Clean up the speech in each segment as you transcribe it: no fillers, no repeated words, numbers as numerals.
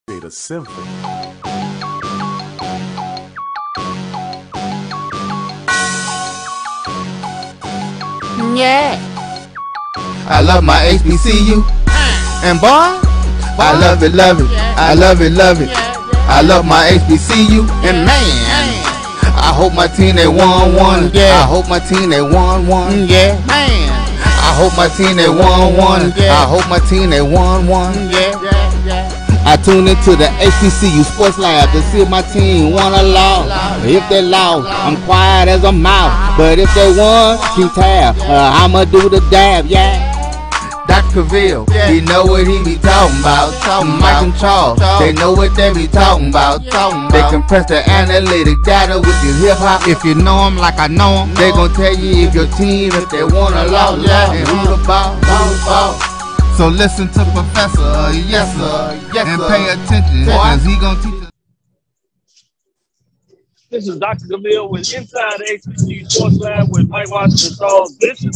Create a symphony. Yeah. I love my HBCU, and boy, I love it, love it. I love it, love it. I love my HBCU, and man, I hope my team they won one. I hope my team they won one. Yeah, man. I hope my team they won one. I hope my team they won one. I tune into the HBCU Sports Lab to see if my team won or lost. If they lost, I'm quiet as a mouse. But if they won, keep tab. I'ma do the dab, yeah. Dr. Cavil, he know what he be talking about. Mike and Charles, they know what they be talking about. They compress the analytic data with your hip hop. If you know them like I know them, they gon' tell you if your team, if they won or lost, and who the ball. So listen to Professor, yes sir, and pay attention, cause he gon' teach us. This is Dr. Cavil with Inside the HBCU Sports Lab with Mike Watson and Charles Bishop.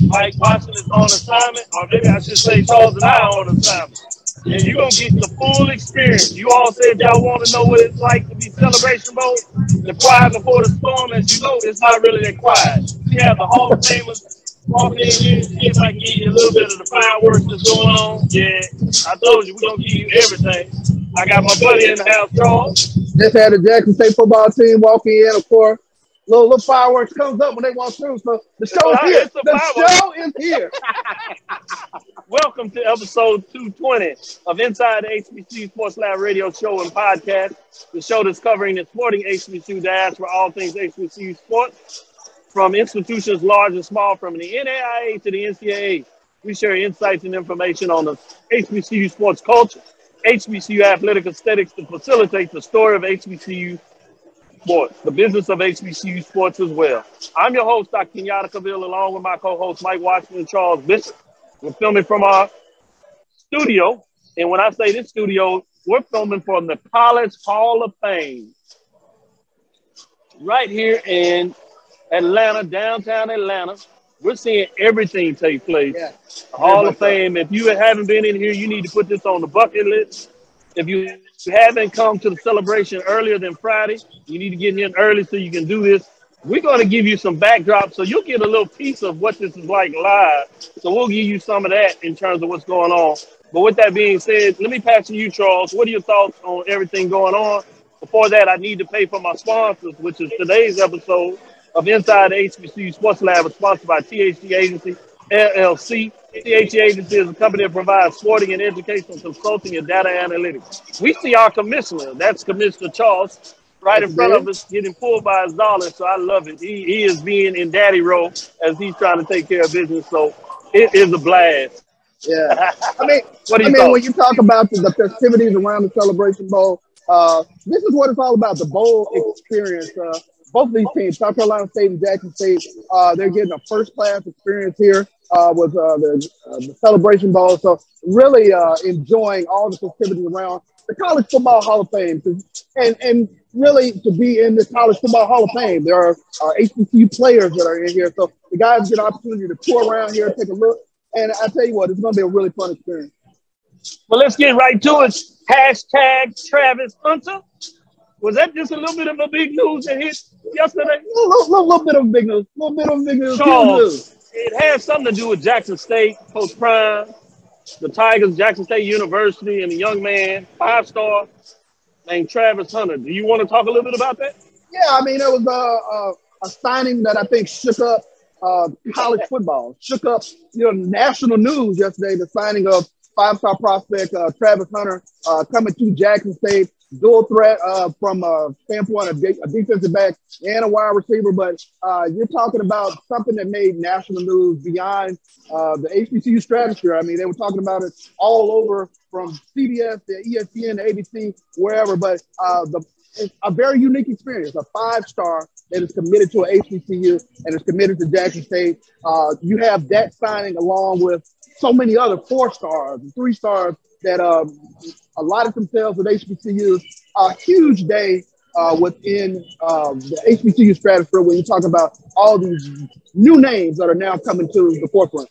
Mike Watson is on assignment, or maybe I should say Charles and I are on assignment. And you're going to get the full experience. You all said y'all want to know what it's like to be celebration mode. The quiet before the storm, as you know, it's not really that quiet. We have the Hall of Famers walking in here, see if I can give you a little bit of the fireworks that's going on. Yeah, I told you, we're going to give you everything. I got my buddy in the house, Charles. Just had the Jackson State football team walking in, of course. Little fireworks comes up when they walk through. So the show is here. The show is here. Welcome to episode 220 of Inside the HBCU Sports Lab radio show and podcast. The show that's covering the sporting HBCU diaspora, all things HBCU sports, from institutions large and small, from the NAIA to the NCAA. We share insights and information on the HBCU sports culture, HBCU athletic aesthetics to facilitate the story of HBCU sports, the business of HBCU sports as well. I'm your host, Dr. Cavil, along with my co-hosts, Mike Watson and Charles Bishop. We're filming from our studio. And when I say this studio, we're filming from the College Hall of Fame right here in Atlanta, downtown Atlanta. We're seeing everything take place. Yeah. Hall of Fame. If you haven't been in here, you need to put this on the bucket list. If you haven't come to the celebration earlier than Friday, you need to get in early so you can do this. We're going to give you some backdrop so you'll get a little piece of what this is like live. So we'll give you some of that in terms of what's going on. But with that being said, let me pass to you, Charles. What are your thoughts on everything going on? Before that, I need to pay for my sponsors, which is today's episode of Inside the HBCU Sports Lab, is sponsored by THC Agency, LLC. THC Agency is a company that provides sporting and educational consulting and data analytics. We see our commissioner, that's Commissioner Charles, right in front of us, getting pulled by his dollar, so I love it. He is being in daddy role as he's trying to take care of business, so it is a blast. Yeah. When you talk about the festivities around the Celebration Bowl, this is what it's all about, the bowl experience. Both of these teams, South Carolina State and Jackson State, they're getting a first-class experience here with the Celebration Bowl. So really enjoying all the festivities around the College Football Hall of Fame. And really to be in the College Football Hall of Fame, there are HBCU players that are in here. So the guys get an opportunity to tour around here, take a look. And I tell you what, it's going to be a really fun experience. Well, let's get right to it. Hashtag Travis Hunter. Was that just a little bit of a big news that hit yesterday? A little bit of big news. A little bit of big news. Charles, it has something to do with Jackson State, Coach Prime, the Tigers, Jackson State University, and a young man, 5-star, named Travis Hunter. Do you want to talk a little bit about that? Yeah, I mean, it was a signing that I think shook up college football, shook up national news yesterday, the signing of 5-star prospect Travis Hunter coming to Jackson State. Dual threat from a standpoint of a defensive back and a wide receiver, but you're talking about something that made national news beyond the HBCU stratosphere. I mean, they were talking about it all over from CBS to ESPN to ABC, wherever, but it's a very unique experience, a 5-star that is committed to an HBCU and is committed to Jackson State. You have that signing along with so many other 4-stars and 3-stars that allotted themselves with HBCUs. A huge day within the HBCU stratosphere when you talk about all these new names that are now coming to the forefront.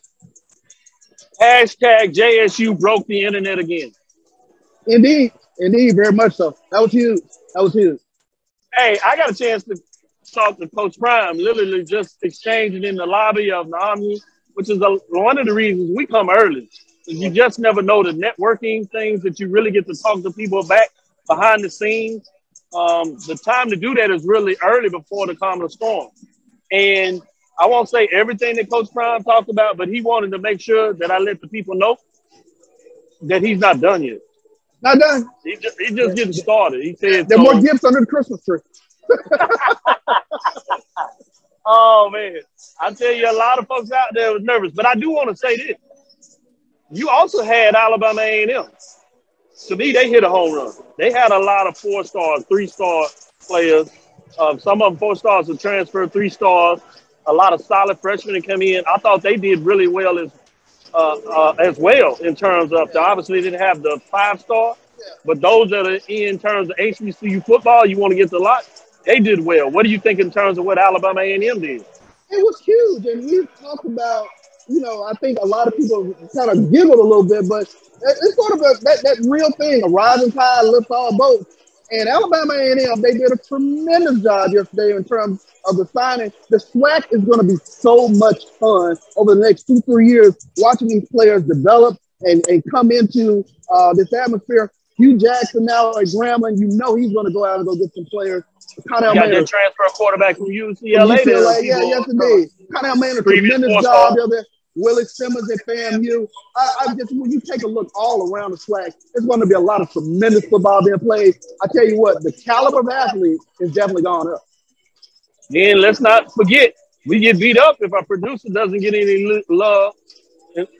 Hashtag JSU broke the internet again. Indeed. Indeed, very much so. That was huge. That was huge. Hey, I got a chance to talk to Coach Prime, literally just exchanging in the lobby of the Omni, which is one of the reasons we come early. You just never know the networking things that you really get to talk to people back behind the scenes. The time to do that is really early before the Common Storm. And I won't say everything that Coach Prime talked about, but he wanted to make sure that I let the people know that he's not done yet. Not done. He just getting started. He said there are more gifts under the Christmas tree. Oh, man. I tell you, a lot of folks out there was nervous. But I do want to say this. You also had Alabama A&M. To me, they hit a home run. They had a lot of 4-star, 3-star players. Some of them 4 stars were transferred, 3 stars. A lot of solid freshmen that come in. I thought they did really well as well in terms of, they obviously didn't have the 5-star, but those that are in terms of HBCU football, you want to get the lot, they did well. What do you think in terms of what Alabama A&M did? It was huge, and we talked about, I think a lot of people kind of giggled a little bit, but it's sort of that real thing, a rising tide lifts all boats. And Alabama A&M, they did a tremendous job yesterday in terms of the signing. The SWAC is going to be so much fun over the next 2-3 years, watching these players develop and come into this atmosphere. Hugh Jackson now at Grambling, he's going to go out and go get some players. Got that transfer quarterback from UCLA. Yes, indeed. Connell made a tremendous job there. Willie Simmons at FAMU. When you take a look all around the SWAC, there's going to be a lot of tremendous football being played. I tell you what, the caliber of athlete is definitely gone up. And let's not forget, we get beat up if our producer doesn't get any love,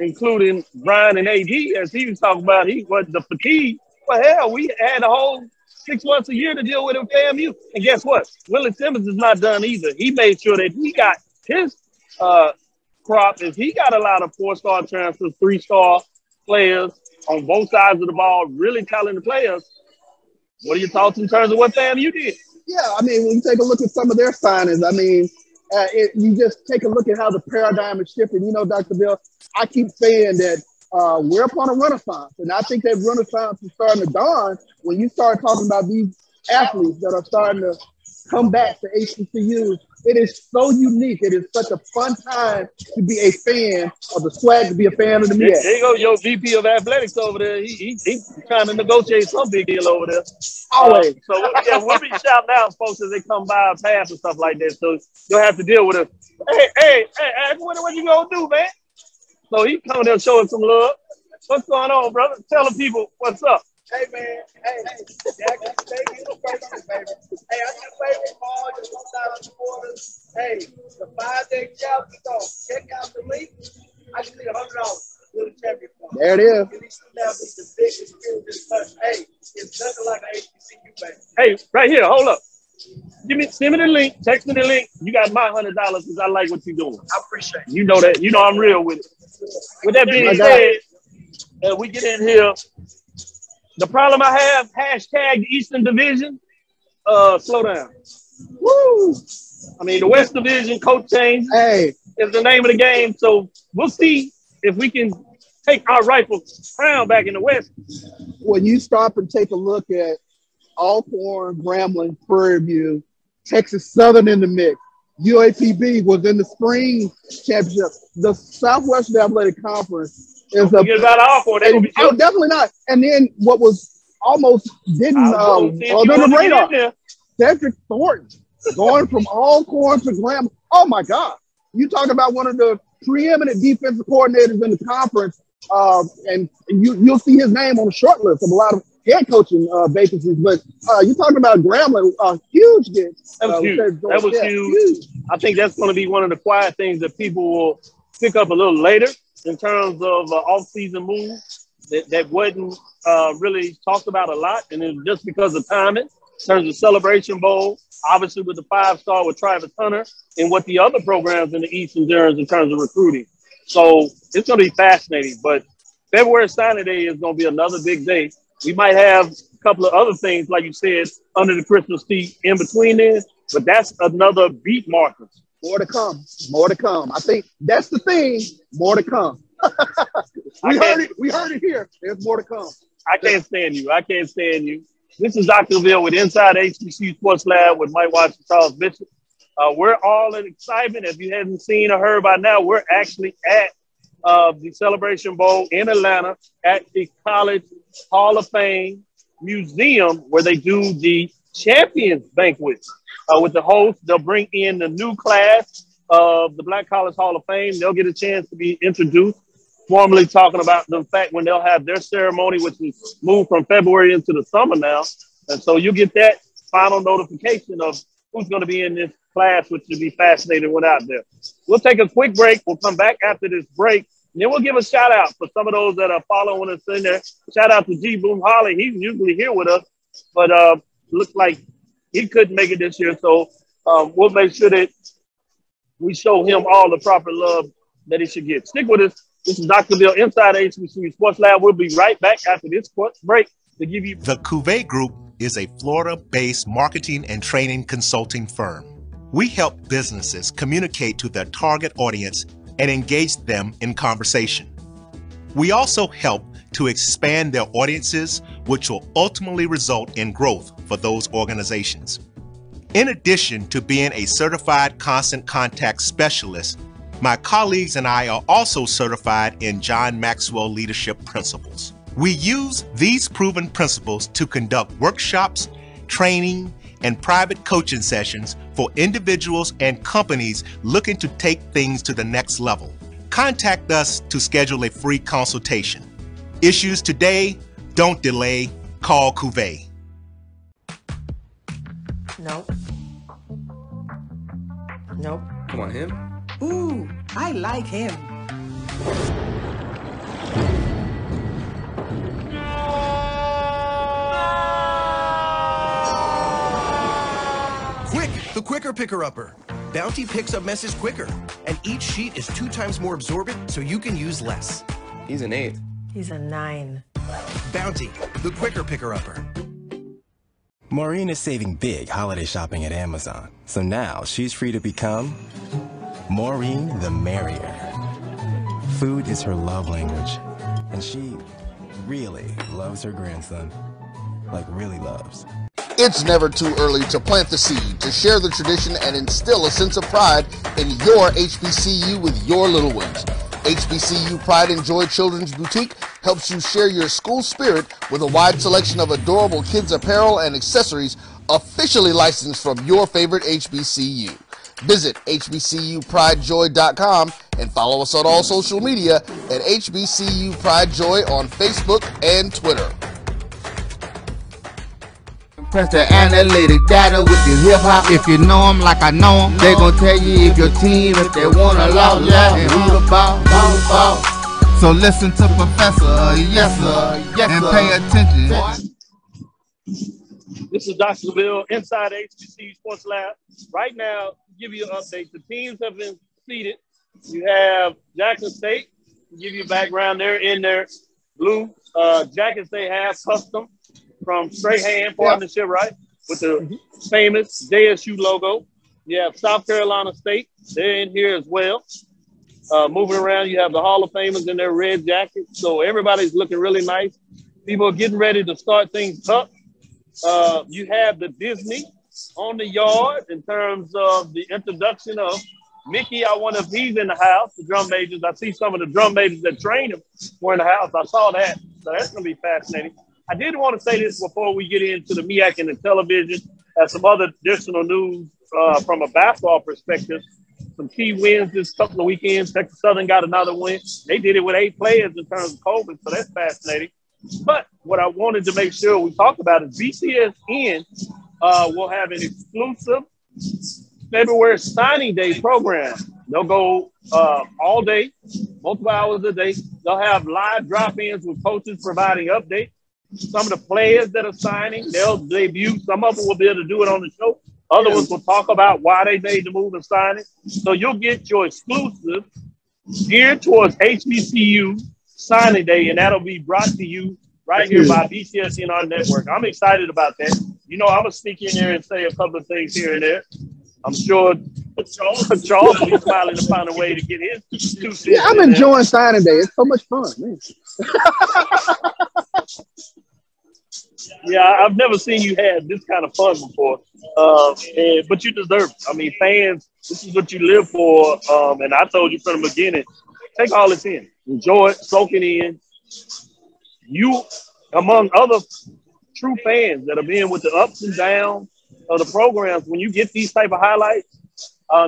including Brian and AD, as he was talking about. The fatigue. Well, hell, we had a whole 6 months a year to deal with in FAMU. And guess what? Willie Simmons is not done either. He made sure that he got his crop is he got a lot of 4-star transfers, 3-star players on both sides of the ball, really talented players. What are your thoughts in terms of what FAMU did? Yeah, when you take a look at some of their signings, you just take a look at how the paradigm is shifting. Dr. Bill, I keep saying that we're upon a renaissance, and I think that renaissance is starting to dawn when you start talking about these athletes that are starting to come back to HBCUs. It is so unique. It is such a fun time to be a fan of the SWAC, to be a fan of the MEAC. There you go, your VP of athletics over there. He's trying to negotiate some big deal over there. Always. We'll be shouting out folks as they come by our path and stuff like that. So you'll have to deal with it. Hey, what you gonna do, man? So he coming there showing some love. What's going on, brother? Tell the people what's up. Hey, man. Hey, Jack, baby, baby. Hey, I just favorite ball, just $1 supporters. Hey, the 5-day challenge, check out the link. I just need $100 to the champion fund. There it is. And these now be the biggest experience touch. Hey, it's nothing like an HBCU, baby. Hey, right here, hold up. Send me the link, text me the link. You got my $100 because I like what you're doing. I appreciate it. You know that. I'm real with it. With that being said, we get in here. The problem I have, hashtag the Eastern Division, slow down. Woo! The West Division, coach change is the name of the game. So we'll see if we can take our rightful crown back in the West. When you stop and take a look at Alcorn, Grambling, Prairie View, Texas Southern in the mix, UAPB was in the spring championship. The Southwestern Athletic Conference is forget about Alcorn. Definitely not. And then what was almost didn't under the radar, Cedric Thornton going from Alcorn to Grambling. Oh my God! You talk about one of the preeminent defensive coordinators in the conference, and you'll see his name on the short list of a lot of head coaching vacancies. But you're talking about Grambling, huge get. That was huge. I think that's going to be one of the quiet things that people will pick up a little later in terms of off-season moves that wasn't really talked about a lot, and it's just because of timing in terms of Celebration Bowl, obviously with the 5-star with Travis Hunter, and what the other programs in the Eastern Zones in terms of recruiting. So it's going to be fascinating. But February signing day is going to be another big day. We might have a couple of other things, like you said, under the Christmas tree in between there, but that's another beat marker. More to come. More to come. I think that's the thing. More to come. We heard it here. There's more to come. I can't stand you. I can't stand you. This is Dr. Cavil with Inside HBCU Sports Lab with Mike Watson, Charles Bishop. We're all in excitement. If you haven't seen or heard by now, we're actually at the Celebration Bowl in Atlanta at the College Hall of Fame Museum, where they do the Champions Banquet with the host. They'll bring in the new class of the Black College Hall of Fame. They'll get a chance to be introduced, formally talking about the fact when they'll have their ceremony, which is moved from February into the summer now. And so you'll get that final notification of who's going to be in this class, which should be fascinating when out there. We'll take a quick break. We'll come back after this break. And then we'll give a shout out for some of those that are following us in there. Shout out to G. Boom Holly. He's usually here with us, but looks like he couldn't make it this year. So we'll make sure that we show him all the proper love that he should get. Stick with us. This is Dr. Cavil inside HBCU Sports Lab. We'll be right back after this break to give you. The Cuvée Group is a Florida-based marketing and training consulting firm. We help businesses communicate to their target audience and engage them in conversation. We also help to expand their audiences, which will ultimately result in growth for those organizations. In addition to being a certified constant contact specialist, my colleagues and I are also certified in John Maxwell Leadership Principles. We use these proven principles to conduct workshops, training, and private coaching sessions for individuals and companies looking to take things to the next level. Contact us to schedule a free consultation. Issues today, don't delay, call Cuvée. Nope. Nope. Come on, him? Ooh, I like him. Quick, the quicker picker-upper. Bounty picks up messes quicker, and each sheet is 2 times more absorbent, so you can use less. He's an 8. He's a 9. Bounty, the quicker picker-upper. Maureen is saving big holiday shopping at Amazon, so now she's free to become Maureen the Merrier. Food is her love language, and she really loves her grandson. Like, really loves. It's never too early to plant the seed, to share the tradition, and instill a sense of pride in your HBCU with your little ones. HBCU Pride and Joy Children's Boutique helps you share your school spirit with a wide selection of adorable kids apparel and accessories officially licensed from your favorite HBCU. Visit hbcupridejoy.com and follow us on all social media at HBCU Pride Joy on Facebook and Twitter. Press the analytic data with the hip hop. If you know them like I know them, they gon' tell you if your team, if they wanna loud, and who the ball. So listen to Professor, yes sir, and pay attention. This is Dr. Cavil inside HBCU Sports Lab. Right now, to give you an update, the teams have been seated. You have Jackson State, to give you a background, they're in their blue. Jackson State has custom from Straight Hand Partnership, right? With the famous JSU logo. You have South Carolina State. They're in here as well. Moving around, you have the Hall of Famers in their red jackets. So everybody's looking really nice. People are getting ready to start things up. You have the Disney on the yard in terms of the introduction of Mickey. I wonder if he's in the house, the drum majors. I see some of the drum majors that train him were in the house. I saw that. So that's going to be fascinating. I did want to say this before we get into the MEAC and the television and some other additional news from a basketball perspective. Some key wins this couple of weekends. Texas Southern got another win. They did it with 8 players in terms of COVID, so that's fascinating. But what I wanted to make sure we talked about is BCSN will have an exclusive February signing day program. They'll go all day, multiple hours a day. They'll have live drop-ins with coaches providing updates. Some of the players that are signing, they'll debut. Some of them will be able to do it on the show. Other ones will talk about why they made the move and signing. So you'll get your exclusive geared towards HBCU signing day, and that'll be brought to you right here by BCSN on network. I'm excited about that. You know, I'm going to sneak in there and say a couple of things here and there. I'm sure Charles will be smiling to find a way to get his 2 cents. Yeah, I'm enjoying signing day. It's so much fun, man. Yeah, I've never seen you have this kind of fun before, but you deserve it. I mean, fans, this is what you live for, and I told you from the beginning, take all this in. Enjoy it, soak it in. You, among other true fans that have been with the ups and downs of the programs, when you get these type of highlights,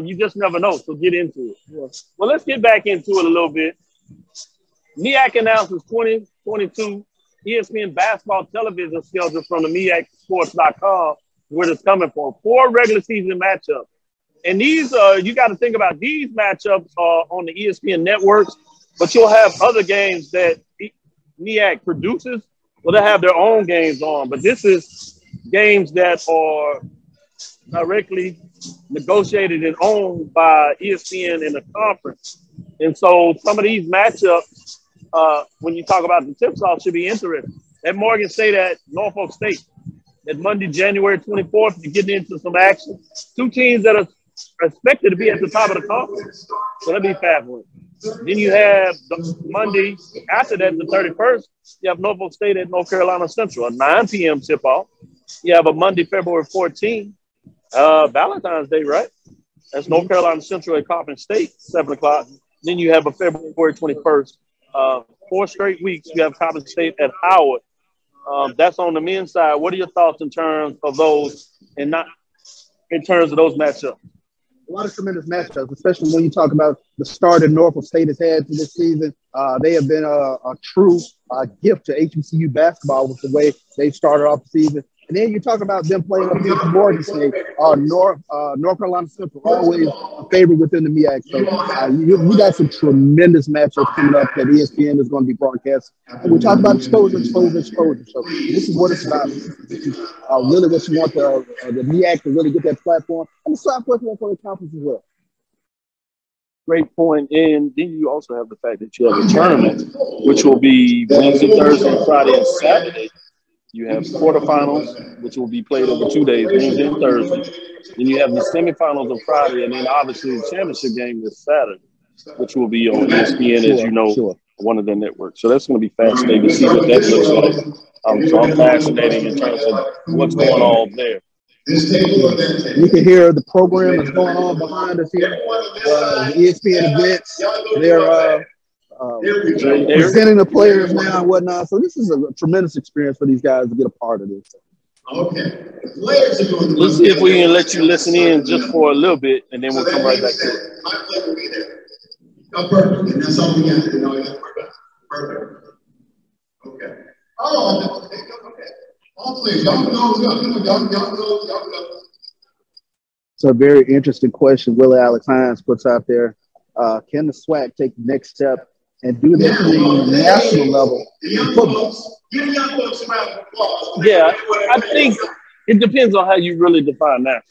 you just never know, so get into it. Yeah. Well, let's get back into it a little bit. MEAC announces 2022 ESPN basketball television schedule from the MEACsports.com, where it's coming from. 4 regular season matchups. And these, you got to think about these matchups on the ESPN networks, but you'll have other games that MEAC produces. Well, they'll have their own games on, but this is games that are directly negotiated and owned by ESPN in the conference. And so some of these matchups, when you talk about the tips-off, should be interesting. At Morgan State, at Norfolk State, at Monday, January 24th, you're getting into some action. 2 teams that are expected to be at the top of the conference. So that'll be fabulous. Then you have the Monday after that, the 31st, you have Norfolk State at North Carolina Central, a 9 p.m. tip-off. You have a Monday, February 14th, Valentine's Day, right? That's North Carolina Central at Coppin State, 7 o'clock. Then you have a February 21st. 4 straight weeks, you have Coppin State at Howard. That's on the men's side. What are your thoughts in terms of those, and not in terms of those matchups? A lot of tremendous matchups, especially when you talk about the start that Norfolk State has had for this season. They have been a true gift to HBCU basketball with the way they started off the season. And then you talk about them playing up against Morgan State, North Carolina Central, always a favorite within the MEAC. So we got some tremendous matchups coming up that ESPN is going to be broadcasting. And we talk about exposure. So this is what it's about. This is really what you want the MEAC to really get that platform. And the Southwest for the conference as well. Great point. And then you also have the fact that you have a tournament, which will be Wednesday, Thursday, Friday, and Saturday. You have quarterfinals, which will be played over 2 days, Wednesday and Thursday. Then you have the semifinals on Friday, and then obviously the championship game is Saturday, which will be on ESPN, as you know, one of their networks. So that's going to be fascinating to see what that looks like. So I'm fascinated in terms of what's going on there. You can hear the program that's going on behind us here. ESPN events. They're presenting the players now and whatnot. So this is a tremendous experience for these guys to get a part of this. Okay. Let's see if we can let you listen in just for a little bit, and then we'll come right back to it. My pleasure to be there. Perfect. And that's all we got to do. Perfect. Okay. Oh, okay. Oh, please. Y'all go. It's a very interesting question Willie Alex Hines puts out there. Can the SWAC take the next step and do this at the national level in football? Yeah, I think it depends on how you really define that.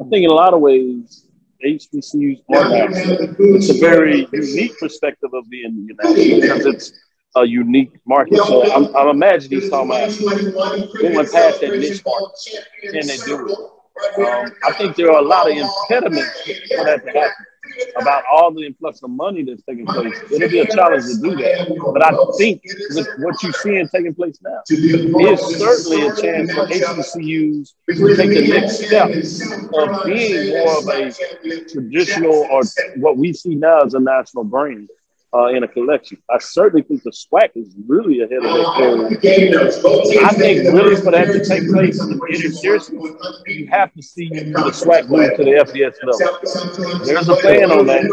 I think in a lot of ways, HBCUs are national. It's a very unique perspective of being national because it's a unique market. So I'm imagining he's talking about going past that niche market. Can they do it? I think there are a lot of impediments for that to happen. About all the influx of money that's taking place, it'll be a challenge to do that. But I think with what you're seeing taking place now, it's certainly a chance for HBCUs to take the next step of being more of a traditional, or what we see now as a national brand in a collection. I certainly think the SWAC is really ahead of their curve. I think really for that to take place and get it seriously, you have to see the SWAC move to the FBS level. There's a plan on that.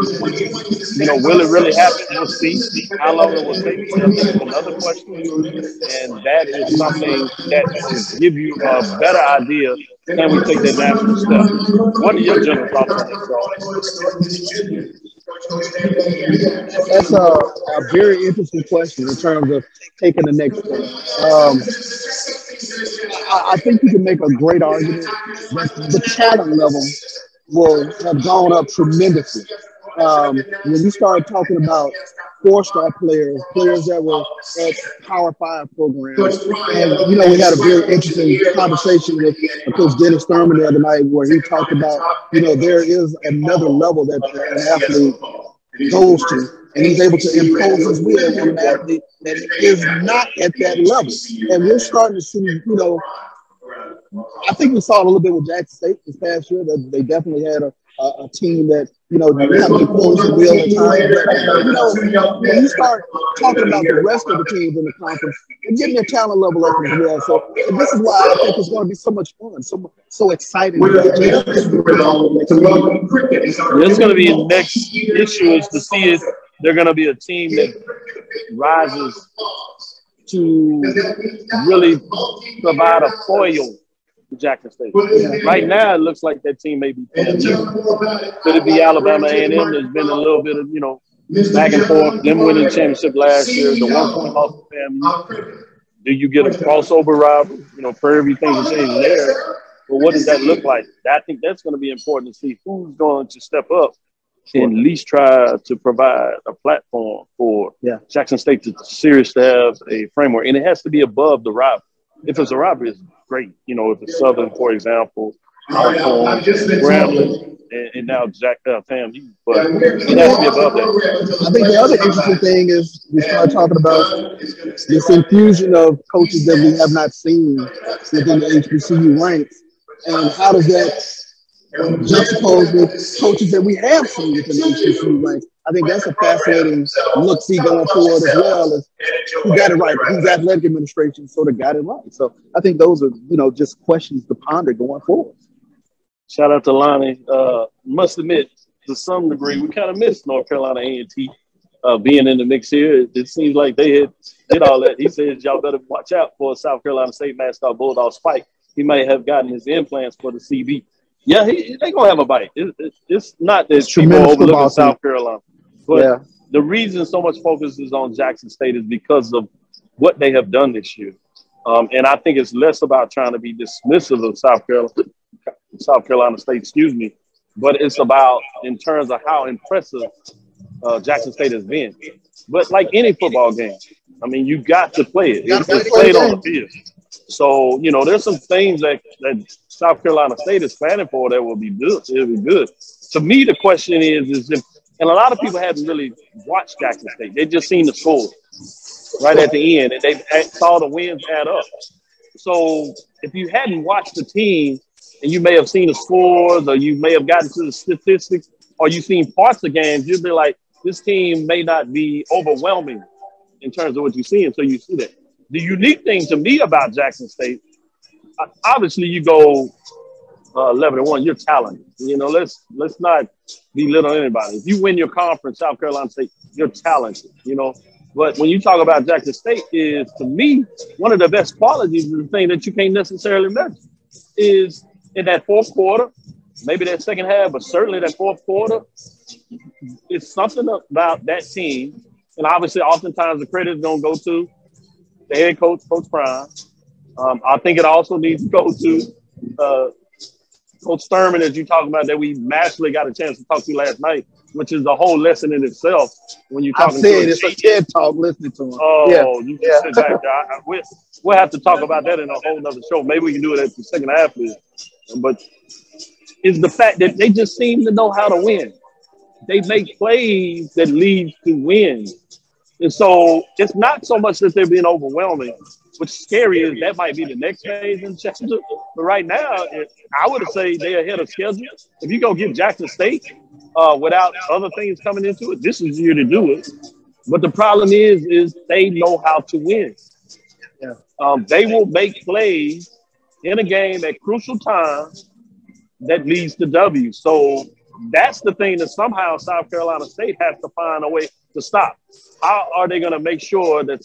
You know, will it really happen? We'll see. How long it will take is another question. And that is something that will give you a better idea. Can we take that national step? What are your general thoughts on this? That's a very interesting question in terms of taking the next step. I think you can make a great argument that the talent level will have gone up tremendously. When you start talking about four-star players that were at Power 5 programs, and, you know, we had a very interesting conversation with Coach Dennis Thurman the other night where he talked about, you know, there is another level that an athlete goes to and he's able to impose his will on an athlete that is not at that level. And we're starting to see, you know, I think we saw it a little bit with Jackson State this past year, that they definitely had a team that, you know, kind of imposed the will at times. But, you know, when you start talking about the rest of the teams in the conference, you're getting their talent level up as well. So this is why I think it's going to be so much fun, so exciting. It's going to be the next issue is to see if they're going to be a team that rises to really provide a foil to Jackson State. Right now, it looks like that team may be playing. Could it be Alabama A&M? There's been a little bit of, you know, back and forth. Them winning the championship last year, the 1 point loss to FAMU. Do you get a crossover rival? You know, for everything to change there. But what does that look like? I think that's going to be important to see who's going to step up and at least try to provide a platform for Jackson State to seriously have a framework. And it has to be above the rival. If it's a rival, it's great. You know, if it's Southern, for example, Grambling, and now FAMU. But it has to be above that. I think the other interesting thing is we start talking about this infusion of coaches that we have not seen within the HBCU ranks. And how does that juxtapose with coaches that we have seen within the HBCU ranks? I think that's a fascinating look-see going forward as well as who got it right, whose athletic administration sort of got it right. So I think those are, you know, just questions to ponder going forward. Shout out to Lonnie. Must admit, to some degree, we kind of missed North Carolina A&T being in the mix here. It seems like they did all that. He says y'all better watch out for South Carolina State mascot Bulldog Spike. He may have gotten his implants for the CB. Yeah, they're going to have a bite. It's not that people overlooking South Carolina. But the reason so much focus is on Jackson State is because of what they have done this year. And I think it's less about trying to be dismissive of South Carolina State, but it's about in terms of how impressive Jackson State has been. But like any football game, I mean, you got to play it. It's played on the field. So, you know, there's some things that South Carolina State is planning for that will be good. It'll be good. To me, the question is if, and a lot of people haven't really watched Jackson State. They just seen the score right at the end, and they saw the wins add up. So if you hadn't watched the team, and you may have seen the scores, or you may have gotten to the statistics, or you've seen parts of games, you'd be like, this team may not be overwhelming in terms of what you see, and so you see that. The unique thing to me about Jackson State, obviously you go 11-1, you're talented. You know, let's not belittle anybody. If you win your conference, South Carolina State, you're talented, you know. But when you talk about Jackson State is, to me, one of the best qualities is the thing that you can't necessarily measure is in that fourth quarter, maybe that second half, but certainly that fourth quarter, it's something about that team. And obviously, oftentimes the credit is going to go to the head coach, Coach Prime. I think it also needs to go to Coach Thurman, as you talk about, that we massively got a chance to talk to last night, which is a whole lesson in itself. When you're talking to it's a TED talk listening to him. Oh, you can sit back there. We'll have to talk about that in a whole nother show. Maybe we can do it at the second half. But it's the fact that they just seem to know how to win. They make plays that lead to wins. And so it's not so much that they're being overwhelming. What's scary is that might be the next phase in Chester. But right now, I would say they're ahead of schedule. If you go get Jackson State without other things coming into it, this is the year to do it. But the problem is they know how to win. They will make plays in a game at crucial times that leads to W. So that's the thing that somehow South Carolina State has to find a way to stop. How are they going to make sure that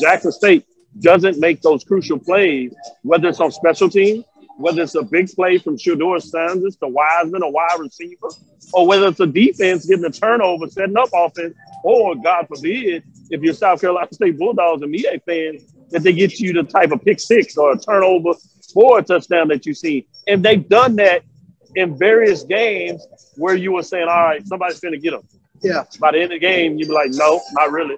Jackson State doesn't make those crucial plays, whether it's on special teams, whether it's a big play from Shedeur Sanders to Wiseman, a wide receiver, or whether it's a defense getting a turnover, setting up offense, or God forbid, if you're South Carolina State Bulldogs and MEAC fans, that they get you the type of pick six or a turnover for a touchdown that you see. And they've done that in various games where you were saying, all right, somebody's going to get them. Yeah. By the end of the game, you'd be like, no, not really.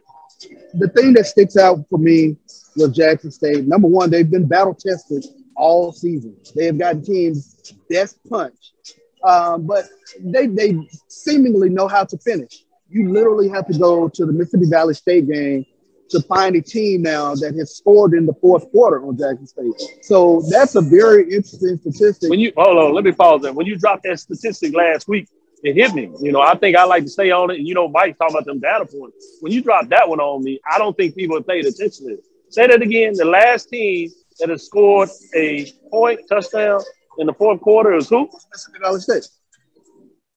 The thing that sticks out for me with Jackson State, number one, they've been battle tested all season. They have gotten teams' best punch. But they seemingly know how to finish. you literally have to go to the Mississippi Valley State game to find a team now that has scored in the fourth quarter on Jackson State. So that's a very interesting statistic. When you hold on, let me pause there. When you dropped that statistic last week, it hit me. You know, I think I like to stay on it. And, you know, Mike's talking about them data points. When you dropped that one on me, I don't think people have paid attention to it. Say that again. The last team that has scored a touchdown in the fourth quarter is who? Mississippi Valley State.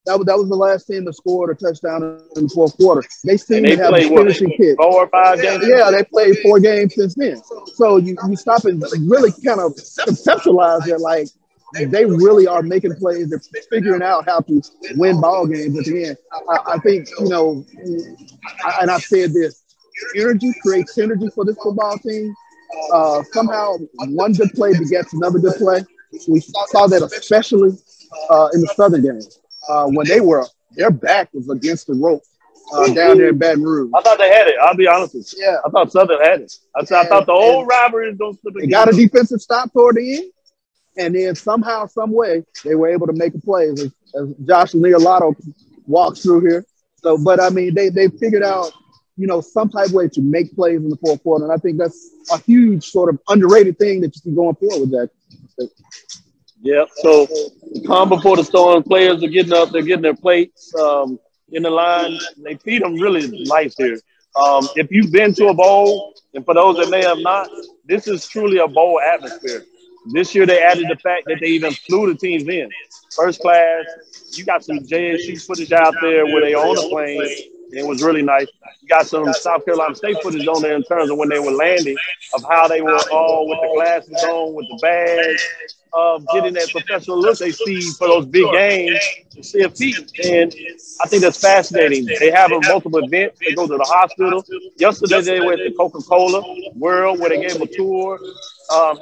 That was the last team that scored a touchdown in the fourth quarter. They seem to have a finishing kick. 4 or 5 games? Yeah, they played 4 games since then. So you stop and really kind of conceptualize it, like they really are making plays. They're figuring out how to win ball games at the end. I think, you know, and I've said this, energy creates synergy for this football team. Somehow one good play begets another good play. We saw that especially in the Southern game. When their back was against the rope down there in Baton Rouge. I thought they had it. I'll be honest with you. Yeah. I thought Southern had it. I thought the old rivalry was going to slip again. They got a defensive stop toward the end, and then somehow, some way, they were able to make a play as Josh Leolato walks through here. So, but I mean, they figured out, you know, some type of way to make plays in the fourth quarter, and I think that's a huge sort of underrated thing that you see going forward with that. Yeah, so the calm before the storm, players are getting up, they're getting their plates in the line. They feed them really nice here. If you've been to a bowl, and for those that may have not, this is truly a bowl atmosphere. This year they added the fact that they even flew the teams in. First class, you got some JSU footage out there where they own a plane. It was really nice. You got some South Carolina State footage on there in terms of when they were landing, of how they were all with the glasses on, with the bags, of getting that professional look they see for those big games to see a feat. And I think that's fascinating. They have multiple events. They go to the hospital. Yesterday they were at the Coca-Cola World where they gave a tour,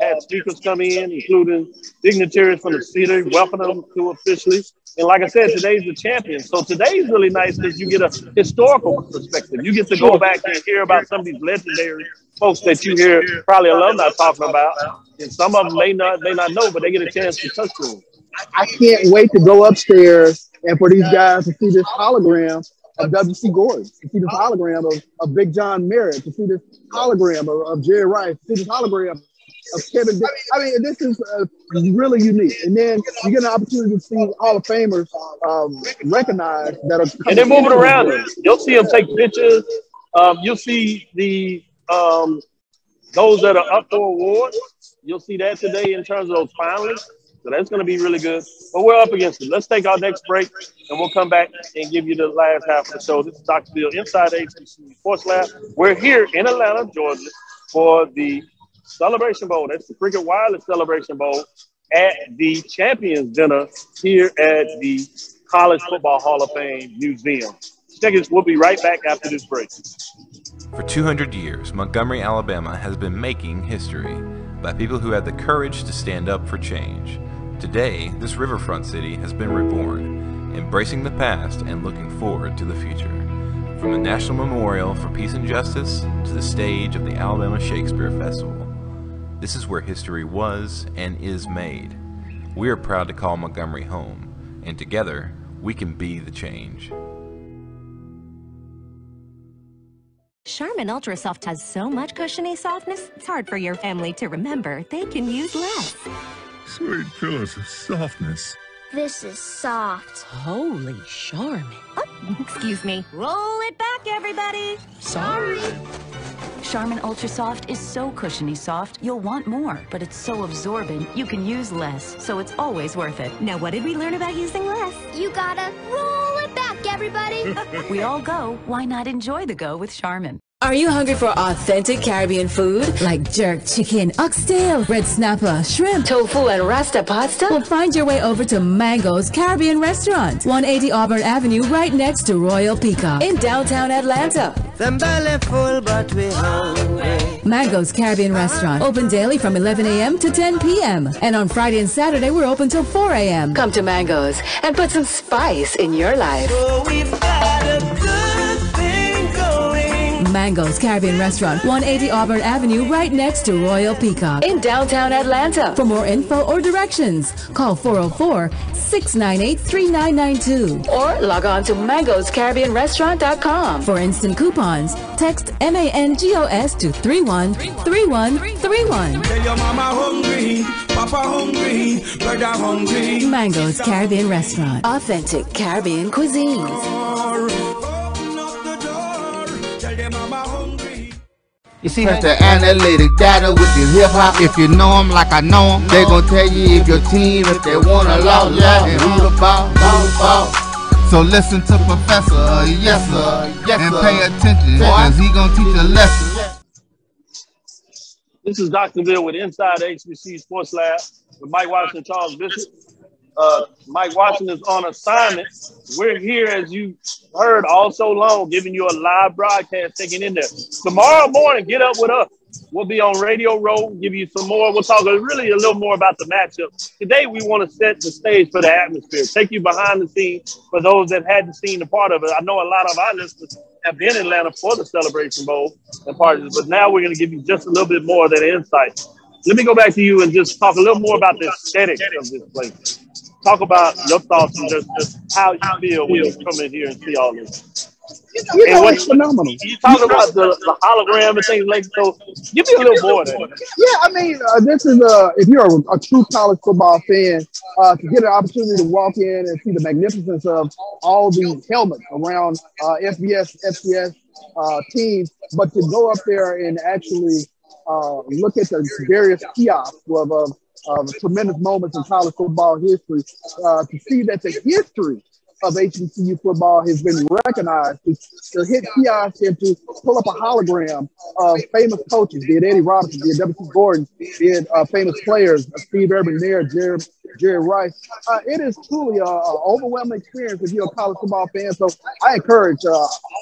had speakers come in, including dignitaries from the city, welcome them to officially. And like I said, today's the champion. So today's really nice because you get a historical perspective. You get to go back and hear about some of these legendary folks that you hear probably alumni talking about. And some of them may not know, but they get a chance to touch them. I can't wait to go upstairs and for these guys to see this hologram of W.C. Gordon, to see this hologram of Big John Merritt, to see this hologram of Jerry Rice, to see this hologram of Kevin. I mean, this is really unique. And then you get an opportunity to see Hall of Famers recognized that are. And they're moving around. You'll see them take pictures. You'll see the those that are up for awards. You'll see that today in terms of those finalists. So that's going to be really good. But we're up against it. Let's take our next break, and we'll come back and give you the last half of the show. This is Dr. Bill inside the HBCU Sports Lab. We're here in Atlanta, Georgia, for the Celebration Bowl. That's the Cricket Wireless Celebration Bowl at the Champions Dinner here at the College Football Hall of Fame Museum. Check it. We'll be right back after this break. For 200 years, Montgomery, Alabama has been making history by people who had the courage to stand up for change. Today, this riverfront city has been reborn, embracing the past and looking forward to the future. From the National Memorial for Peace and Justice to the stage of the Alabama Shakespeare Festival, this is where history was and is made. We are proud to call Montgomery home, and together, we can be the change. Charmin Ultra Soft has so much cushiony softness, it's hard for your family to remember they can use less. Sweet pillows of softness. This is soft. Holy Charmin. Oh, excuse me. Roll it back, everybody. Sorry. Charmin Ultra Soft is so cushiony soft, you'll want more. But it's so absorbent, you can use less, so it's always worth it. Now, what did we learn about using less? You gotta roll it back, everybody. We all go. Why not enjoy the go with Charmin? Are you hungry for authentic Caribbean food? Like jerk chicken, oxtail, red snapper, shrimp, tofu, and rasta pasta? Well, find your way over to Mango's Caribbean Restaurant, 180 Auburn Avenue, right next to Royal Peacock in downtown Atlanta. Them belly full, but we hungry. Mango's Caribbean Restaurant, open daily from 11 a.m. to 10 p.m. And on Friday and Saturday, we're open till 4 a.m. Come to Mango's and put some spice in your life. So we've got a good thing going. Mango's Caribbean Restaurant, 180 Auburn Avenue, right next to Royal Peacock in downtown Atlanta. For more info or directions, call 404-698-3992 or log on to mangoscaribbeanrestaurant.com. For instant coupons, text MANGOS to 313131. Tell your mama hungry, papa hungry, brother hungry. Mango's Caribbean Restaurant. Authentic Caribbean cuisines. You see the analytic data with your hip hop. If you know them like I know them, they gon' tell you if your team, if they wanna law, and who the ball. So listen to Professor, yes sir, and pay attention, cause he gon' teach a lesson. This is Dr. Bill with Inside HBC Sports Lab with Mike Watson and Charles Bishop. Mike Watson is on assignment. We're here, as you heard all so long, giving you a live broadcast, taking in there. Tomorrow morning, get up with us. We'll be on Radio Row, give you some more. We'll talk really a little more about the matchup. Today, we want to set the stage for the atmosphere, take you behind the scenes for those that hadn't seen the part of it. I know a lot of our listeners have been in Atlanta for the Celebration Bowl and parties, but now we're going to give you just a little bit more of that insight. Let me go back to you and just talk a little more about the aesthetics of this place. Talk about your thoughts and just how you feel when you come in here and see all this. You know, it's phenomenal. You talk about the hologram and things like that. So give me a little more of that. Yeah, I mean, this is if you're a true college football fan, to get an opportunity to walk in and see the magnificence of all the helmets around FBS, FCS teams, but to go up there and actually look at the various kiosks of tremendous moments in college football history, to see that the history of HBCU football has been recognized, to hit kiosks and to pull up a hologram of famous coaches, be it Eddie Robinson, be it W.C. Gordon, be it famous players, Steve Urban there, Jerry Rice. It is truly an overwhelming experience if you're a college football fan. So I encourage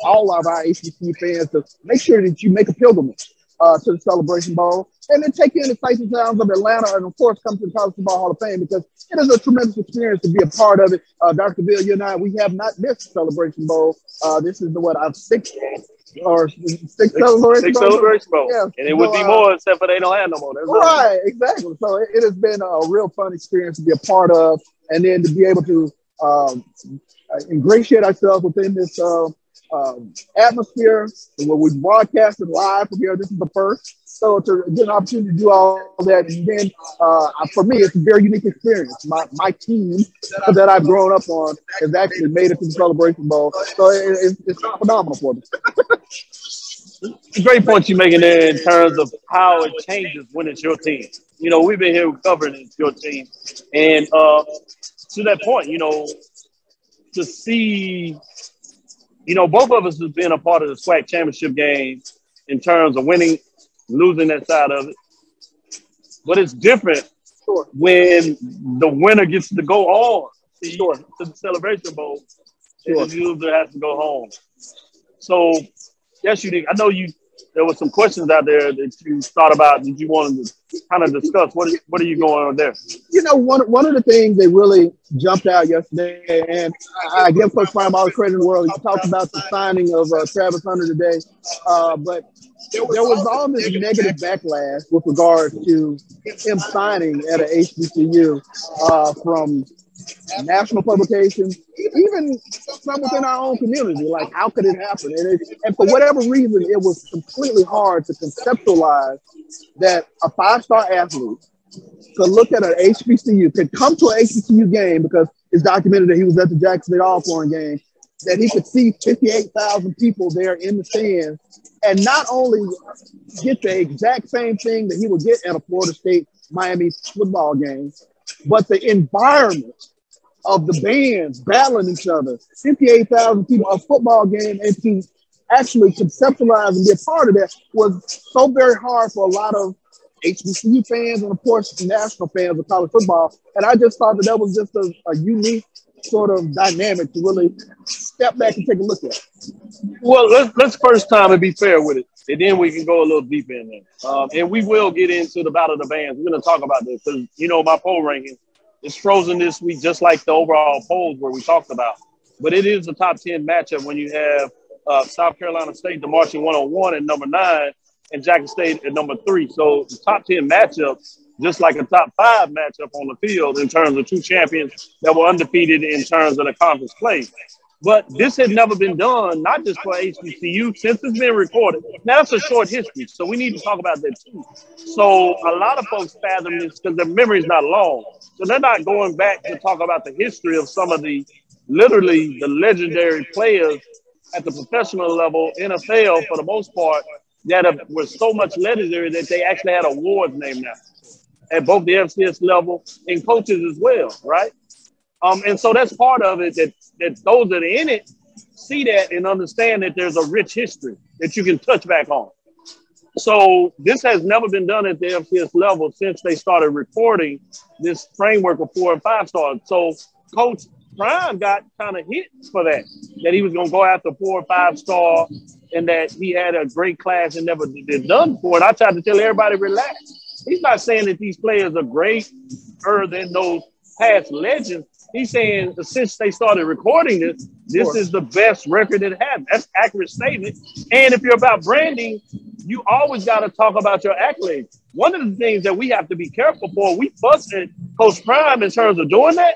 all of our HBCU fans to make sure that you make a pilgrimage to the Celebration Bowl, and then take in the sights and sounds of Atlanta, and of course come to the College Football Hall of Fame, because it is a tremendous experience to be a part of it. Dr. Bill, you and I, we have not missed Celebration Bowl. This is the sixth Celebration Bowl. Yeah. And it would be more, except for they don't have no more. Right, exactly. So it has been a real fun experience to be a part of, and then to be able to ingratiate ourselves within this atmosphere where we broadcasted live from here. This is the first. So to get an opportunity to do all that, and then for me, it's a very unique experience. My team that I've grown up on has actually made it to the Celebration Bowl. So it's phenomenal for me. Great point you're making there in terms of how it changes when it's your team. You know, we've been here covering it's your team. And to that point, you know, to see, you know, both of us have been a part of the SWAC championship game in terms of winning, losing that side of it. But it's different when the winner gets to go on to the Celebration Bowl and the loser has to go home. So, yes, you did. I know there were some questions out there that you thought about that you wanted to kind of discuss. What are you going on there? You know, one of the things that really jumped out yesterday, and I give Coach Prime all the credit in the world. He talked about the signing of Travis Hunter today, but there was all this negative backlash with regard to him signing at an HBCU from national publications, even some within our own community. Like, how could it happen? And for whatever reason, it was completely hard to conceptualize that a five-star athlete could look at an HBCU, could come to an HBCU game, because it's documented that he was at the Jacksonville All-Foreign game, that he could see 58,000 people there in the stands, and not only get the exact same thing that he would get at a Florida State-Miami football game, but the environment of the bands battling each other, 58,000 people, a football game, and to actually conceptualize and be a part of that was so very hard for a lot of HBCU fans and, of course, national fans of college football. And I just thought that was just a unique sort of dynamic to really step back and take a look at. Well, let's first time and be fair with it, and then we can go a little deeper in there. And we will get into the battle of the bands. We're going to talk about this because, you know, my poll ranking is frozen this week, just like the overall polls where we talked about. But it is a top 10 matchup when you have South Carolina State, the marching 101 at number 9, and Jackson State at number 3. So the top 10 matchups, just like a top 5 matchup on the field in terms of 2 champions that were undefeated in terms of the conference play. But this has never been done, not just for HBCU, since it's been recorded. Now, that's a short history, so we need to talk about that too. So a lot of folks fathom this because their memory is not long. So they're not going back to talk about the history of some of the, literally, the legendary players at the professional level, NFL for the most part, that were so much legendary that they actually had awards named after at both the FCS level and coaches as well, right? And so that's part of it, that those that are in it see that and understand that there's a rich history that you can touch back on. So this has never been done at the FCS level since they started recording this framework of 4 and 5 stars. So Coach Prime got kind of hit for that he was going to go after 4 or 5 star and that he had a great class and never been done before. And I tried to tell everybody, relax. He's not saying that these players are greater than those past legends. He's saying since they started recording this is the best record it has. That's an accurate statement. And if you're about branding, you always got to talk about your accolades. One of the things that we have to be careful for, we fuss at Coach Prime in terms of doing that,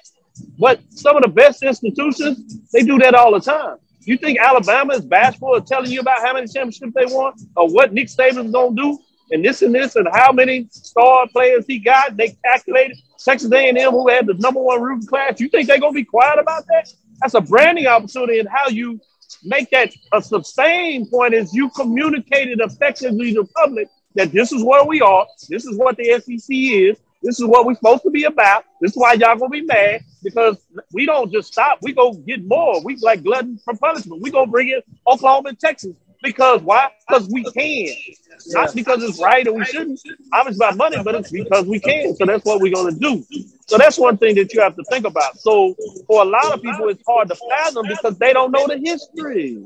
but some of the best institutions, they do that all the time. You think Alabama is bashful at telling you about how many championships they won or what Nick Saban's going to do and this and how many star players he got? They calculated. Texas A&M, who had the number 1 recruiting class, you think they're going to be quiet about that? That's a branding opportunity, and how you make that a sustained point is you communicated effectively to the public that this is where we are, this is what the SEC is, this is what we're supposed to be about, this is why y'all going to be mad, because we don't just stop, we go get more. We like glutton for punishment. We going to bring in Oklahoma and Texas. Because why? Because we can. Not because it's right or we shouldn't. Obviously about money, but it's because we can. So that's what we're going to do. So that's one thing that you have to think about. So for a lot of people, it's hard to fathom because they don't know the history.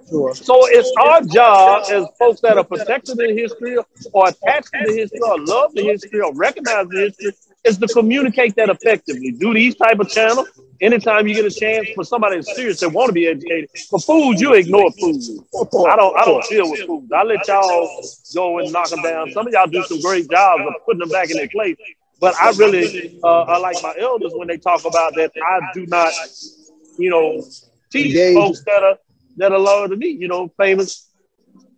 Sure. So it's our job as folks that are protected in history or attached to the history or love the history or recognize the history is to communicate that effectively. Do these type of channels. Anytime you get a chance for somebody that's serious that want to be educated. For fools, you ignore fools. I don't deal with fools. I let y'all go and knock them down. Some of y'all do some great jobs of putting them back in their place. But I really, I like my elders when they talk about that. I do not, teach folks that are lower than me. Famous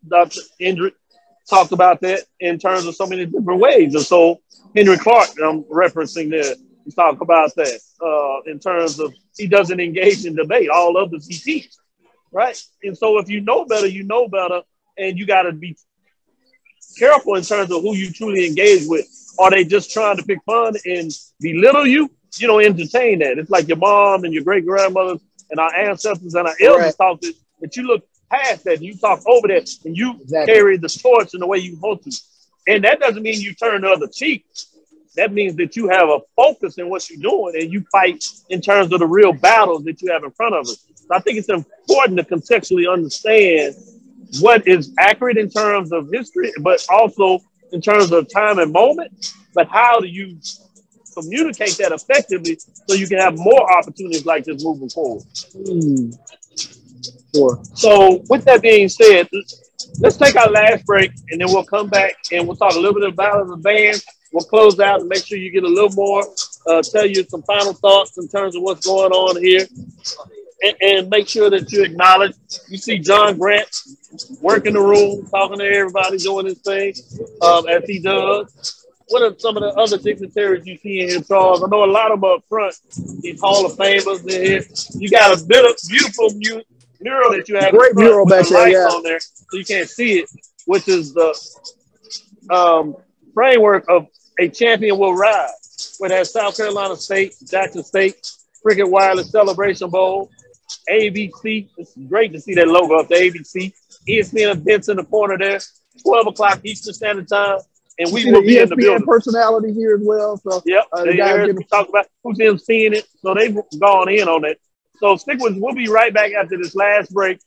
Dr. Hendrick talked about that in terms of so many different ways. And so Henry Clark, I'm referencing there, he talked about that in terms of he doesn't engage in debate. All others he teaches, right? And so if you know better, and you got to be careful in terms of who you truly engage with. Are they just trying to pick fun and belittle you? You don't entertain that. It's like your mom and your great-grandmothers and our ancestors and our elders talk to, but you look past that and you talk over that and you carry the torch in the way you're supposed to. And that doesn't mean you turn the other cheek. That means that you have a focus in what you're doing and you fight in terms of the real battles that you have in front of us. So I think it's important to contextually understand what is accurate in terms of history, but also in terms of time and moment. But how do you communicate that effectively so you can have more opportunities like this moving forward? Sure. So with that being said, let's take our last break and then we'll come back and we'll talk a little bit about the band. We'll close out and make sure you get a little more, tell you some final thoughts in terms of what's going on here. And make sure that you acknowledge, you see John Grant working the room, talking to everybody, doing his thing as he does. What are some of the other dignitaries you see in here, Charles? I know a lot of them up front, these Hall of Famers in here. You got a beautiful mural that you have. Great mural back there, yeah. On there, so you can't see it, which is the framework of A Champion Will Rise, where it has South Carolina State, Jackson State, Cricket Wireless Celebration Bowl, ABC. It's great to see that logo up there, ABC. ESPN events in the corner there, 12 o'clock Eastern Standard Time. And we will be in the building. Personality here as well. So yep, they heard me talk about who's them seeing it. So they've gone in on it. So stick with us. We'll be right back after this last break,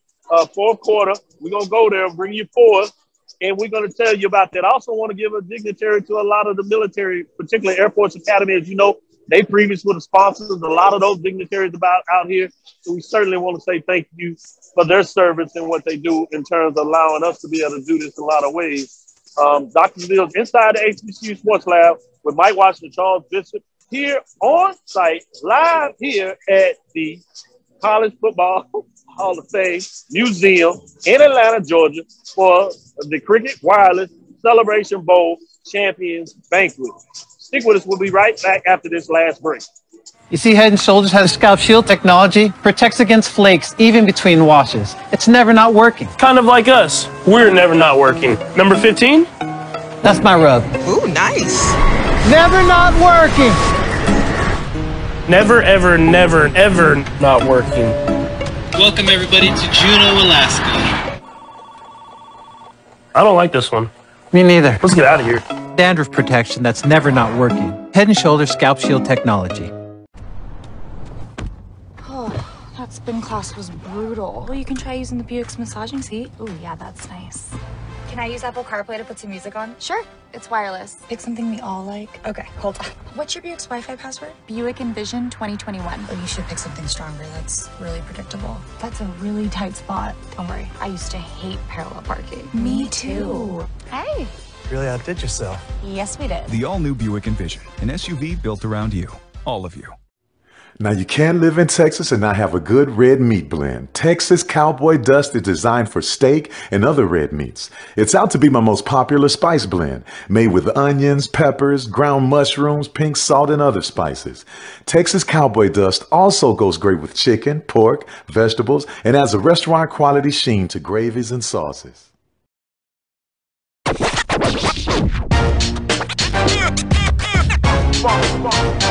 fourth quarter. We're going to go there and bring you forward. And we're going to tell you about that. I also want to give a dignitary to a lot of the military, particularly Air Force Academy. As you know, They previously were the sponsors of a lot of those dignitaries out here. So we certainly want to say thank you for their service and what they do in terms of allowing us to be able to do this in a lot of ways. Dr. Seville's inside the HBCU Sports Lab with Mike Washington, Charles Bishop, here on site, live here at the College Football Hall of Fame Museum in Atlanta, Georgia, for the Cricket Wireless Celebration Bowl Champions Banquet. Stick with us. We'll be right back after this last break. You see, Head & Shoulders has scalp shield technology, protects against flakes even between washes. It's never not working. Kind of like us. We're never not working. Number 15? That's my rub. Ooh, nice. Never not working. Never, ever, never, ever not working. Welcome everybody to Juneau, Alaska. I don't like this one. Me neither. Let's get out of here. Dandruff protection that's never not working. Head & Shoulders scalp shield technology. That spin class was brutal. Well, you can try using the Buick's massaging seat. Ooh, yeah, that's nice. Can I use Apple CarPlay to put some music on? Sure, it's wireless. Pick something we all like. Okay, hold on. What's your Buick's Wi-Fi password? Buick Envision 2021. Oh, you should pick something stronger. That's really predictable. That's a really tight spot. Don't worry, I used to hate parallel parking. Me too. Hey. Really outdid yourself. Yes, we did. The all-new Buick Envision, an SUV built around you, all of you. Now, you can't live in Texas and not have a good red meat blend. Texas Cowboy Dust is designed for steak and other red meats. It's out to be my most popular spice blend, made with onions, peppers, ground mushrooms, pink salt, and other spices. Texas Cowboy Dust also goes great with chicken, pork, vegetables, and adds a restaurant quality sheen to gravies and sauces.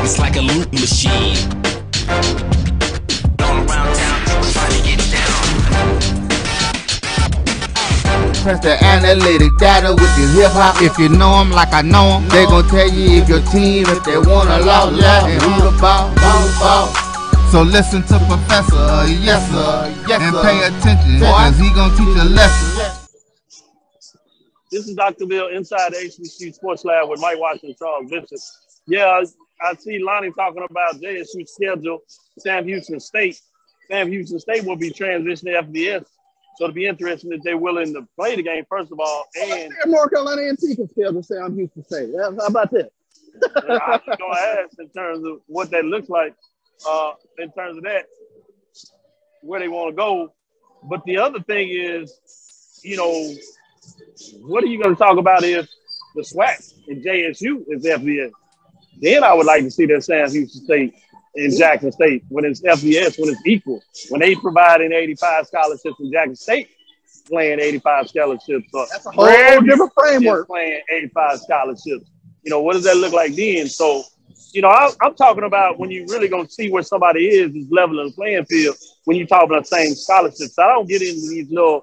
It's like a loop machine. All around town, people trying to get down. Press the analytic data with the hip hop. If you know them like I know them, they gon' tell you if your team, if they wanna loud, and who the ball. So listen to Professor, yes sir, and pay attention, cause he gon' teach a lesson. This is Dr. Bill inside the HBCU Sports Lab with Mike Washington, Charles Bishop. Yeah, I see Lonnie talking about JSU schedule, Sam Houston State. Sam Houston State will be transitioning to FBS. So it'll be interesting if they're willing to play the game, first of all. And North Carolina A&T can schedule Sam Houston State. How about that? I was going to ask in terms of what that looks like, in terms of that, where they want to go. But the other thing is, you know, what are you going to talk about if the SWAC and JSU is FBS? Then I would like to see that Sam Houston State and Jackson State when it's FBS, when it's equal. When they providing 85 scholarships and Jackson State playing 85 scholarships. That's a whole different framework. Playing 85 scholarships. You know, what does that look like then? So, you know, I'm talking about when you really going to see where somebody is leveling the playing field when you talk about the same scholarships. I don't get into these little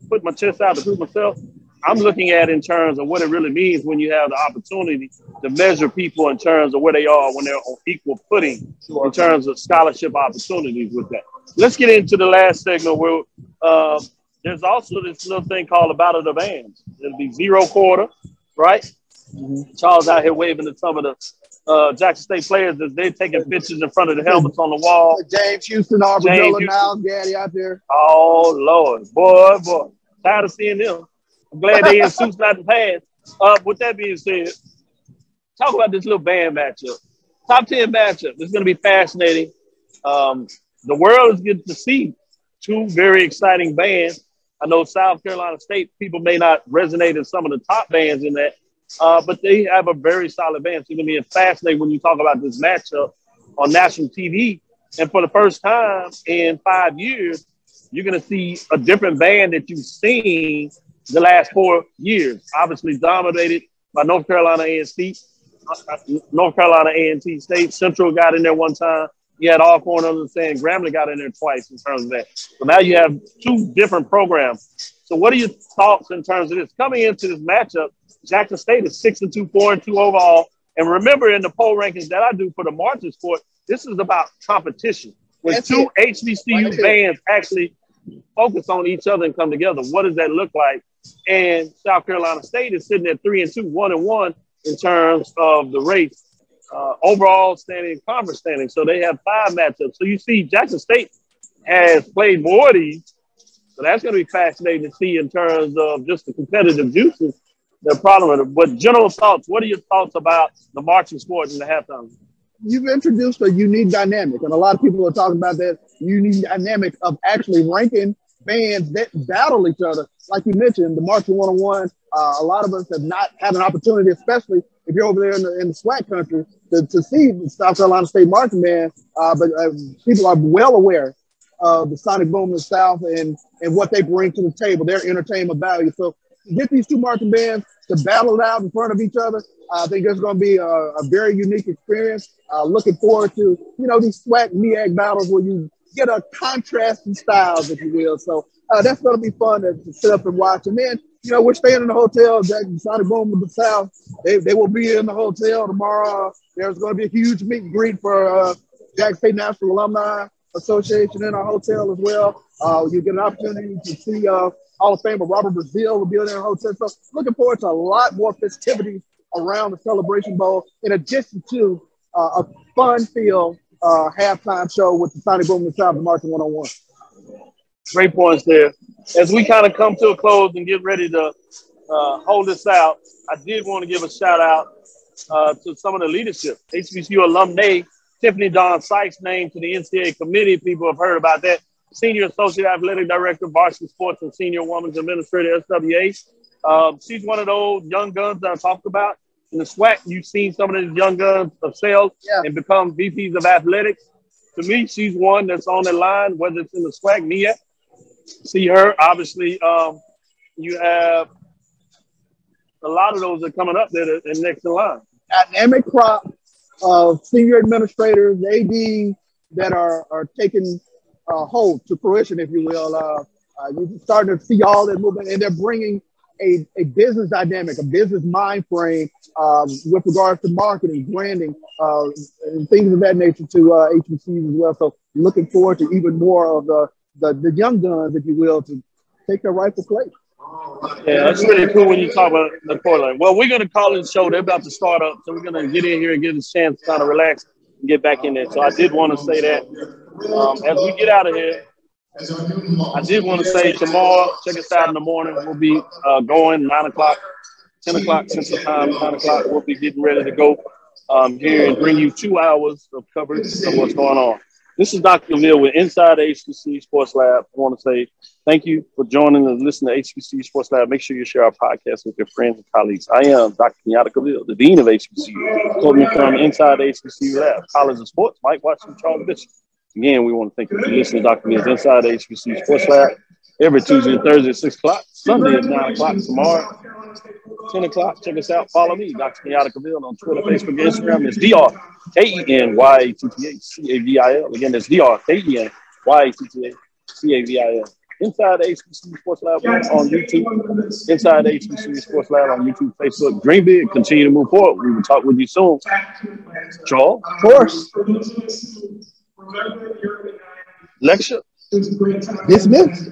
put my chest out to prove myself. I'm looking at in terms of what it really means when you have the opportunity to measure people in terms of where they are when they're on equal footing in terms of scholarship opportunities with that. Let's get into the last segment where there's also this little thing called the Battle of the Bands. It'll be 0 quarter, right? Charles out here waving to some of the Jackson State players as they're taking pictures in front of the helmets on the wall. James Houston, Arbogilla, Niles Gaddy out there. Oh, Lord. Boy. Tired of seeing them. I'm glad they in suits, not the pants. With that being said, talk about this little band matchup. Top 10 matchup. It's going to be fascinating. The world is getting to see two very exciting bands. I know South Carolina State people may not resonate in some of the top bands in that, but they have a very solid band. So it's going to be fascinating when you talk about this matchup on national TV. And for the first time in 5 years, you're going to see a different band that you've seen the last 4 years. Obviously dominated by North Carolina A&T State. Central got in there one time. You had Alcorn understand. Grambling got in there twice in terms of that. So now you have two different programs. So what are your thoughts in terms of this? Coming into this matchup, Jackson State is 6-2, 4-2 overall. And remember in the poll rankings that I do for the Martin Sport, this is about competition. When two HBCU bands actually focus on each other and come together, what does that look like? And South Carolina State is sitting at 3-2, 1-1 in terms of the race overall standing, conference standing. So they have 5 matchups. So you see Jackson State has played more of these. So that's going to be fascinating to see in terms of just the competitive juices. The problem with it. But general thoughts, what are your thoughts about the marching sport in the halftime? You've introduced a unique dynamic, and a lot of people are talking about that unique dynamic of actually ranking bands that battle each other. Like you mentioned, the Marching 101, a lot of us have not had an opportunity, especially if you're over there in the SWAC country, to see the South Carolina State Marching Band. But people are well aware of the Sonic Boom of the South and what they bring to the table, their entertainment value. So to get these two marching bands to battle it out in front of each other, I think it's going to be a very unique experience. Looking forward to, these SWAC MEAC battles where you get a contrast in styles, if you will. So that's going to be fun to sit up and watch. And then, we're staying in the hotel, Sonic Boom of the South. They will be in the hotel tomorrow. There's going to be a huge meet and greet for Jackson State National Alumni Association in our hotel as well. You get an opportunity to see Hall of Famer Robert Brazil will be in our hotel. So looking forward to a lot more festivities around the Celebration Bowl, in addition to a fun-filled halftime show with the Sonic Boom of the South, the Marching 101. Great points there. As we kind of come to a close and get ready to hold this out, I did want to give a shout-out to some of the leadership. HBCU alumni, Tiffani-Dawn Sykes named to the NCAA Committee. People have heard about that. Senior Associate Athletic Director, Varsity Sports and Senior Women's Administrator, SWA. She's one of those young guns that I talked about. In the SWAC, you've seen some of these young guns excel and become VPs of athletics. To me, she's one that's on the line, whether it's in the SWAC, MEAC. See her, obviously, you have a lot of those that are coming up that are next in line. Dynamic crop of senior administrators, AD that are taking hold to fruition, if you will. You're starting to see all that movement, and they're bringing a business dynamic, a business mind frame with regards to marketing, branding, and things of that nature to HBCUs as well. So looking forward to even more of the young guns, if you will, to take their rightful place. Yeah, that's really cool when you talk about the Portland. Well, we're going to call it a show. They're about to start up, so we're going to get in here and get a chance to kind of relax and get back in there. So I did want to say that as we get out of here, I did want to say tomorrow, check us out in the morning. We'll be going 9 o'clock, 10 o'clock Central Time, 9 o'clock. We'll be getting ready to go here and bring you 2 hours of coverage of what's going on. This is Dr. Cavil with Inside the HBCU Sports Lab. I want to say thank you for joining and listening to HBCU Sports Lab. Make sure you share our podcast with your friends and colleagues. I am Dr. Cavil, the Dean of HBCU. Quoting from Inside the HBCU Lab, College of Sports, Mike Watson, Charles Bishop. Again, we want to thank you for listening to Dr. Cavil Inside the HBCU Sports Lab every Tuesday and Thursday at 6 o'clock, Sunday at 9 o'clock, tomorrow 10 o'clock. Check us out. Follow me, Dr. Cavil, on Twitter, Facebook, and Instagram. It's DrKenyattacavil. Again, it's DrKenyattacavil. Inside the HBCU Sports Lab on YouTube. Inside the HBCU Sports Lab on YouTube, Facebook. Dream big. Continue to move forward. We will talk with you soon. Charles, of course. Lecture. Dismissed.